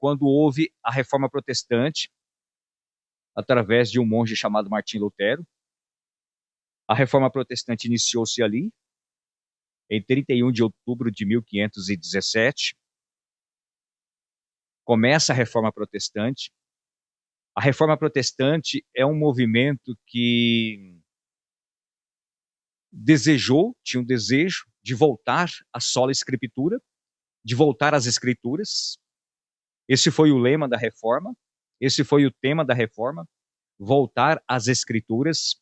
quando houve a Reforma Protestante, através de um monge chamado Martim Lutero. A Reforma Protestante iniciou-se ali, em 31 de outubro de 1517. Começa a Reforma Protestante. A Reforma Protestante é um movimento que tinha um desejo de voltar à sola Escritura, de voltar às Escrituras. Esse foi o lema da Reforma, esse foi o tema da Reforma, voltar às Escrituras,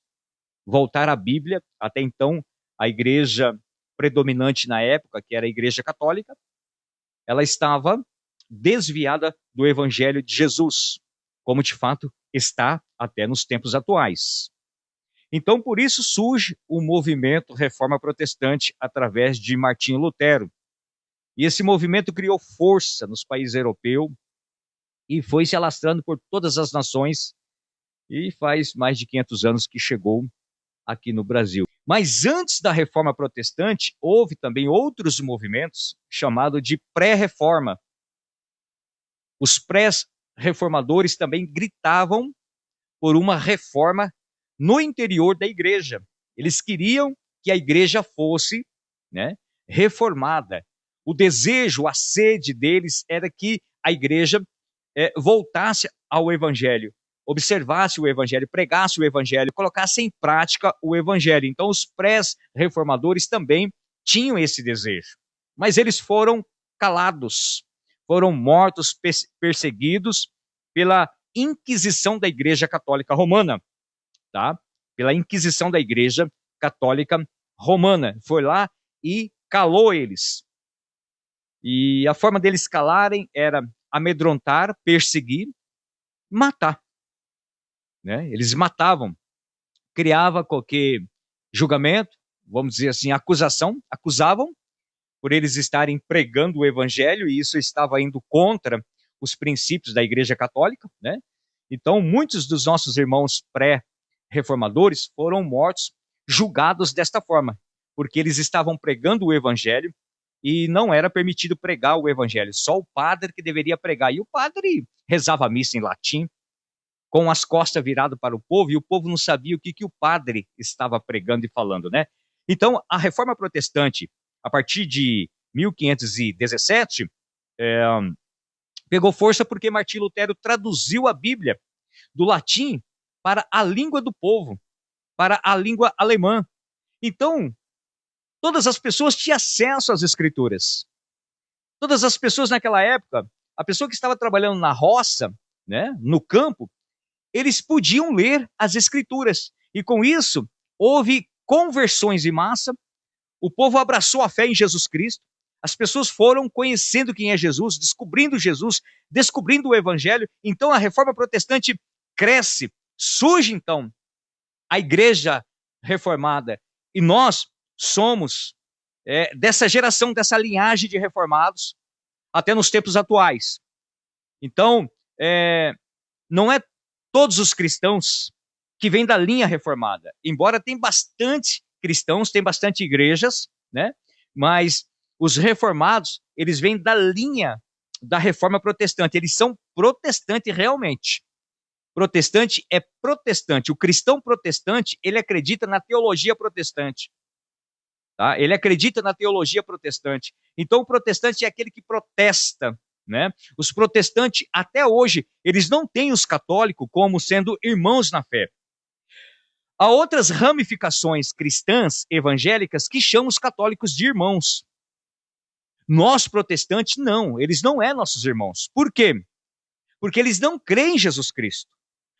voltar à Bíblia. Até então, a igreja predominante na época, que era a Igreja Católica, ela estava desviada do Evangelho de Jesus, como de fato está até nos tempos atuais. Então, por isso surge o movimento Reforma Protestante através de Martinho Lutero. E esse movimento criou força nos países europeus e foi se alastrando por todas as nações, e faz mais de 500 anos que chegou aqui no Brasil. Mas antes da Reforma Protestante, houve também outros movimentos chamados de pré-reforma. Os pré-reformadores também gritavam por uma reforma no interior da igreja. Eles queriam que a igreja fosse, reformada. O desejo, a sede deles era que a igreja voltasse ao Evangelho, observasse o Evangelho, pregasse o Evangelho, colocasse em prática o Evangelho. Então, os pré-reformadores também tinham esse desejo. Mas eles foram calados, foram mortos, perseguidos pela Inquisição da Igreja Católica Romana, tá? Pela Inquisição da Igreja Católica Romana. Foi lá e calou eles. E a forma deles calarem era amedrontar, perseguir, matar. Eles matavam, criava qualquer julgamento, vamos dizer assim, acusavam por eles estarem pregando o Evangelho, e isso estava indo contra os princípios da Igreja Católica, Então, muitos dos nossos irmãos pré-reformadores foram mortos, julgados desta forma, porque eles estavam pregando o Evangelho e não era permitido pregar o Evangelho, só o padre que deveria pregar. E o padre rezava a missa em latim, com as costas viradas para o povo, e o povo não sabia o que o padre estava pregando e falando, Então, a Reforma Protestante, a partir de 1517, pegou força porque Martim Lutero traduziu a Bíblia do latim para a língua do povo, para a língua alemã. Então, todas as pessoas tinham acesso às Escrituras. Todas as pessoas naquela época, a pessoa que estava trabalhando na roça, no campo, eles podiam ler as Escrituras. E com isso, houve conversões em massa, o povo abraçou a fé em Jesus Cristo, as pessoas foram conhecendo quem é Jesus, descobrindo o Evangelho. Então a Reforma Protestante cresce, surge então a Igreja Reformada, e nós somos dessa geração, dessa linhagem de reformados, até nos tempos atuais. Então, não é todos os cristãos que vêm da linha reformada, embora tem bastante cristãos, tem bastante igrejas, mas os reformados, eles vêm da linha da Reforma Protestante, eles são protestantes realmente. Protestante é protestante. O cristão protestante, ele acredita na teologia protestante. Tá? Ele acredita na teologia protestante. Então, o protestante é aquele que protesta. Os protestantes, até hoje, eles não têm os católicos como sendo irmãos na fé. Há outras ramificações cristãs, evangélicas, que chamam os católicos de irmãos. Nós, protestantes, não. Eles não são nossos irmãos. Por quê? Porque eles não creem em Jesus Cristo.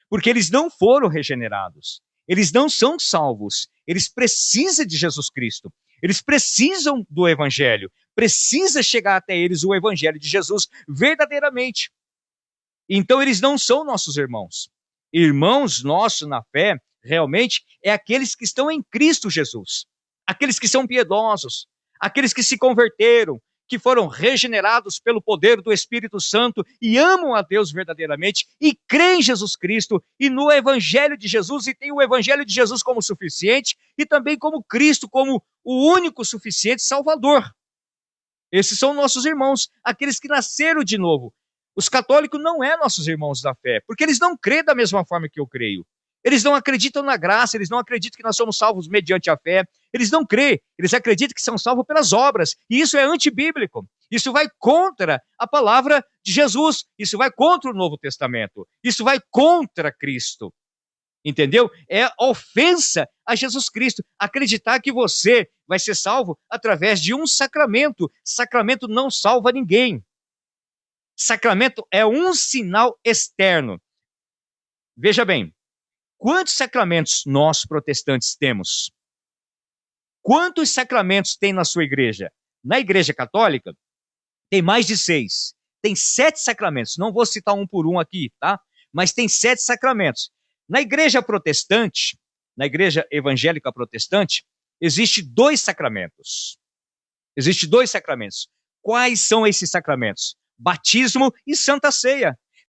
Porque eles não foram regenerados. Eles não são salvos. Eles precisam de Jesus Cristo. Eles precisam do Evangelho. Precisa chegar até eles o Evangelho de Jesus verdadeiramente. Então eles não são nossos irmãos. Irmãos nossos na fé, realmente, é aqueles que estão em Cristo Jesus. Aqueles que são piedosos. Aqueles que se converteram, que foram regenerados pelo poder do Espírito Santo e amam a Deus verdadeiramente e creem em Jesus Cristo e no Evangelho de Jesus, e tem o Evangelho de Jesus como suficiente e também como Cristo, como o único suficiente Salvador. Esses são nossos irmãos, aqueles que nasceram de novo. Os católicos não são nossos irmãos da fé, porque eles não creem da mesma forma que eu creio. Eles não acreditam na graça, eles não acreditam que nós somos salvos mediante a fé. Eles não creem, eles acreditam que são salvos pelas obras. E isso é antibíblico. Isso vai contra a palavra de Jesus. Isso vai contra o Novo Testamento. Isso vai contra Cristo. Entendeu? É ofensa a Jesus Cristo acreditar que você vai ser salvo através de um sacramento. Sacramento não salva ninguém. Sacramento é um sinal externo. Veja bem, quantos sacramentos nós protestantes temos? Quantos sacramentos tem na sua igreja? Na igreja católica, tem mais de 6. Tem 7 sacramentos. Não vou citar um por um aqui, tá? Mas tem 7 sacramentos. Na igreja protestante, na igreja evangélica protestante, existe 2 sacramentos. Existe 2 sacramentos. Quais são esses sacramentos? Batismo e Santa Ceia.